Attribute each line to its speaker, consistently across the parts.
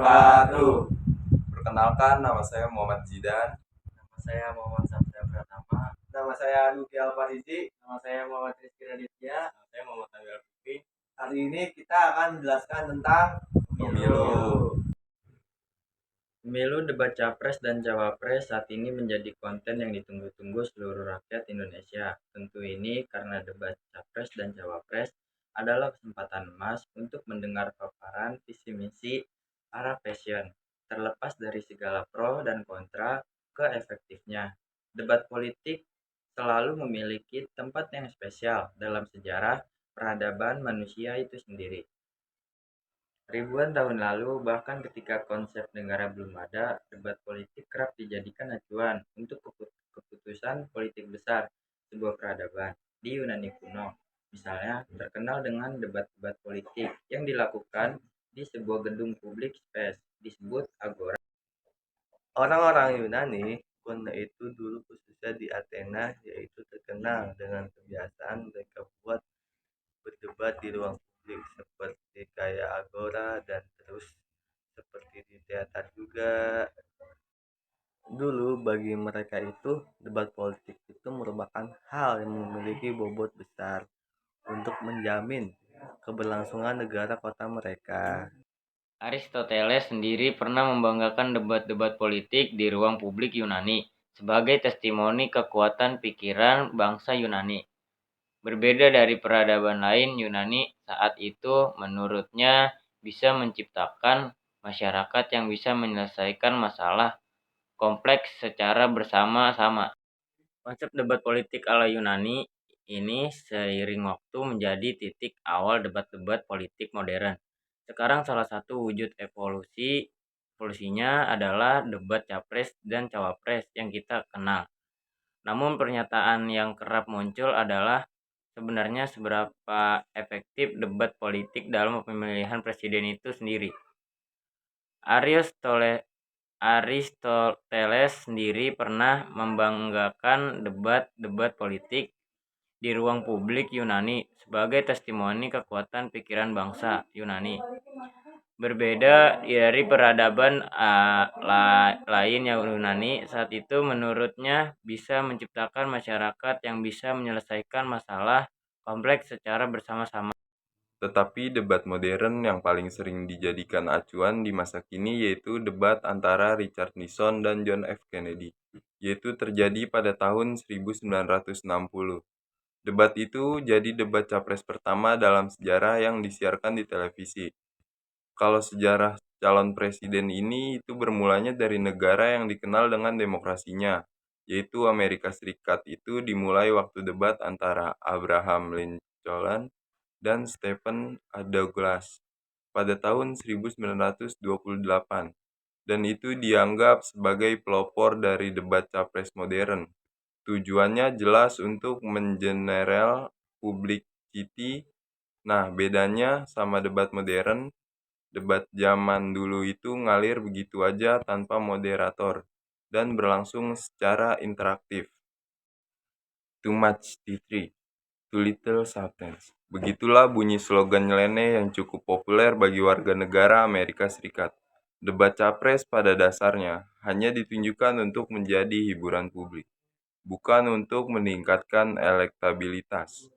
Speaker 1: wabarakatuh. Perkenalkan, nama saya Muhammad Zidan.
Speaker 2: Nama saya Muhammad Satria Pratama.
Speaker 3: Nama saya Nugi Alfarizi.
Speaker 2: Nama saya Muhammad Rizky Raditya.
Speaker 1: Nama saya Muhammad Amir Fikri.
Speaker 3: Hari ini kita akan menjelaskan tentang
Speaker 1: Pemilu.
Speaker 2: Pemilu, debat Capres dan Cawapres saat ini menjadi konten yang ditunggu-tunggu seluruh rakyat Indonesia. Tentu ini karena debat Capres dan Cawapres adalah kesempatan emas untuk mendengar paparan visi misi para passion, terlepas dari segala pro dan kontra ke efektifnya. Debat politik selalu memiliki tempat yang spesial dalam sejarah peradaban manusia itu sendiri. Ribuan tahun lalu, bahkan ketika konsep negara belum ada, debat politik kerap dijadikan acuan untuk keputusan politik besar sebuah peradaban. Di Yunani kuno, misalnya, terkenal dengan debat-debat politik yang dilakukan di sebuah gedung publik space disebut agora.
Speaker 3: orang-orang Yunani kuno itu dulu khususnya di Athena yaitu terkenal dengan kebiasaan mereka buat berdebat di ruang publik seperti kayak agora dan terus seperti di teater juga. Dulu bagi mereka itu debat politik itu merupakan hal yang memiliki bobot besar untuk menjamin keberlangsungan negara kota mereka.
Speaker 2: Aristoteles sendiri pernah membanggakan debat-debat politik di ruang publik Yunani sebagai testimoni kekuatan pikiran bangsa Yunani. Berbeda dari peradaban lain, Yunani saat itu menurutnya bisa menciptakan masyarakat yang bisa menyelesaikan masalah kompleks secara bersama-sama. Konsep debat politik ala Yunani ini seiring waktu menjadi titik awal debat-debat politik modern. Sekarang salah satu wujud evolusinya adalah debat capres dan cawapres yang kita kenal. Namun pernyataan yang kerap muncul adalah sebenarnya seberapa efektif debat politik dalam pemilihan presiden itu sendiri. Aristoteles sendiri pernah membanggakan debat-debat politik di ruang publik Yunani sebagai testimoni kekuatan pikiran bangsa Yunani. Berbeda dari peradaban lain yang Yunani saat itu menurutnya bisa menciptakan masyarakat yang bisa menyelesaikan masalah kompleks secara bersama-sama.
Speaker 1: Tetapi debat modern yang paling sering dijadikan acuan di masa kini yaitu debat antara Richard Nixon dan John F. Kennedy, yaitu terjadi pada tahun 1960. Debat itu jadi debat capres pertama dalam sejarah yang disiarkan di televisi. Kalau sejarah calon presiden ini itu bermulanya dari negara yang dikenal dengan demokrasinya, yaitu Amerika Serikat. Itu dimulai waktu debat antara Abraham Lincoln dan Stephen Douglas pada tahun 1928, dan itu dianggap sebagai pelopor dari debat capres modern. Tujuannya jelas untuk mengeneral publicity. Nah, bedanya sama debat modern, debat zaman dulu itu ngalir begitu aja tanpa moderator dan berlangsung secara interaktif. Too much T3, too little substance. Begitulah bunyi slogan nyeleneh yang cukup populer bagi warga negara Amerika Serikat. Debat capres pada dasarnya hanya ditunjukkan untuk menjadi hiburan publik, bukan untuk meningkatkan elektabilitas.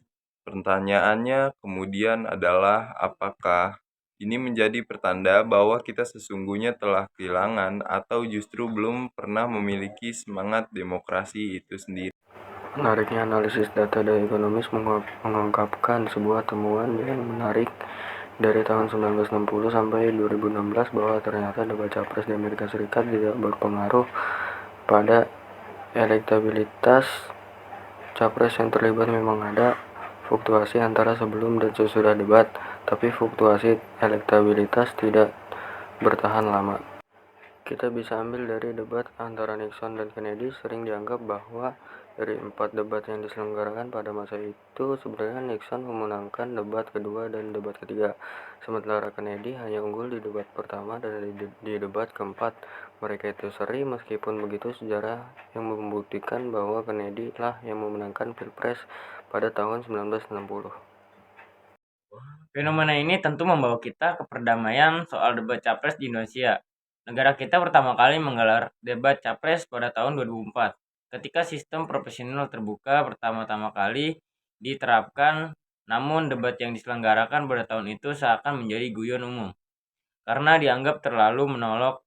Speaker 1: Pertanyaannya kemudian adalah apakah ini menjadi pertanda bahwa kita sesungguhnya telah kehilangan atau justru belum pernah memiliki semangat demokrasi itu sendiri.
Speaker 4: Menariknya, analisis data dan ekonomis mengungkapkan sebuah temuan yang menarik dari tahun 1960 sampai 2016 bahwa ternyata debat capres di Amerika Serikat tidak berpengaruh pada elektabilitas capres yang terlibat. Memang ada fluktuasi antara sebelum dan sesudah debat, tapi fluktuasi elektabilitas tidak bertahan lama. Kita bisa ambil dari debat antara Nixon dan Kennedy. Sering dianggap bahwa dari 4 debat yang diselenggarakan pada masa itu, sebenarnya Nixon memenangkan debat kedua dan debat ketiga, sementara Kennedy hanya unggul di debat pertama dan di debat keempat. Mereka itu seri. Meskipun begitu, sejarah yang membuktikan bahwa Kennedy lah yang memenangkan Pilpres pada tahun 1960.
Speaker 2: Fenomena ini tentu membawa kita ke perdamaian soal debat capres di Indonesia. Negara kita pertama kali menggelar debat capres pada tahun 2004, ketika sistem proporsional terbuka pertama-tama kali diterapkan, namun debat yang diselenggarakan pada tahun itu seakan menjadi guyon umum, karena dianggap terlalu menolak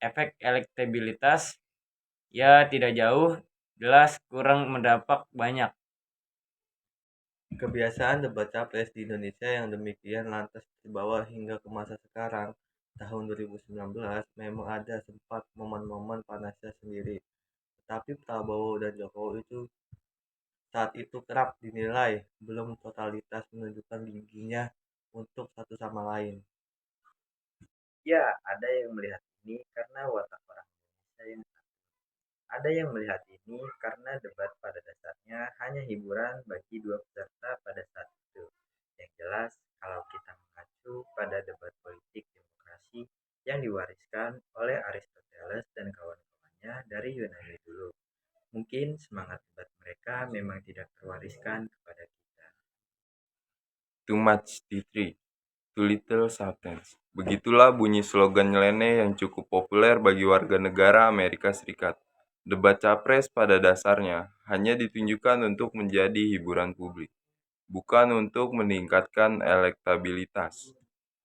Speaker 2: efek elektabilitas, ya tidak jauh, jelas kurang mendapat banyak.
Speaker 3: Kebiasaan debat capres di Indonesia yang demikian lantas terbawa hingga ke masa sekarang, tahun 2019, memang ada sempat momen-momen panasnya sendiri. Tetapi Prabowo dan Jokowi itu saat itu kerap dinilai belum totalitas menunjukkan giginya untuk satu sama lain.
Speaker 5: Ya, ada yang melihat ini karena watak orang Indonesia yang satu. Ada yang melihat ini karena debat pada dasarnya hanya hiburan bagi dua peserta pada saat itu. Yang jelas, kalau kita mengacu pada debat politik demokrasi yang diwariskan oleh Aristoteles dan kawan-kawannya dari Yunani dulu, mungkin semangat debat mereka memang tidak terwariskan kepada kita.
Speaker 1: Too much T3, too little substance. Begitulah bunyi slogan nyeleneh yang cukup populer bagi warga negara Amerika Serikat. Debat capres pada dasarnya hanya ditunjukkan untuk menjadi hiburan publik, bukan untuk meningkatkan elektabilitas.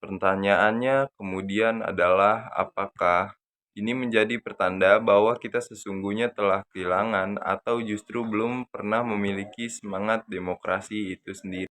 Speaker 1: Pertanyaannya kemudian adalah apakah ini menjadi pertanda bahwa kita sesungguhnya telah kehilangan atau justru belum pernah memiliki semangat demokrasi itu sendiri.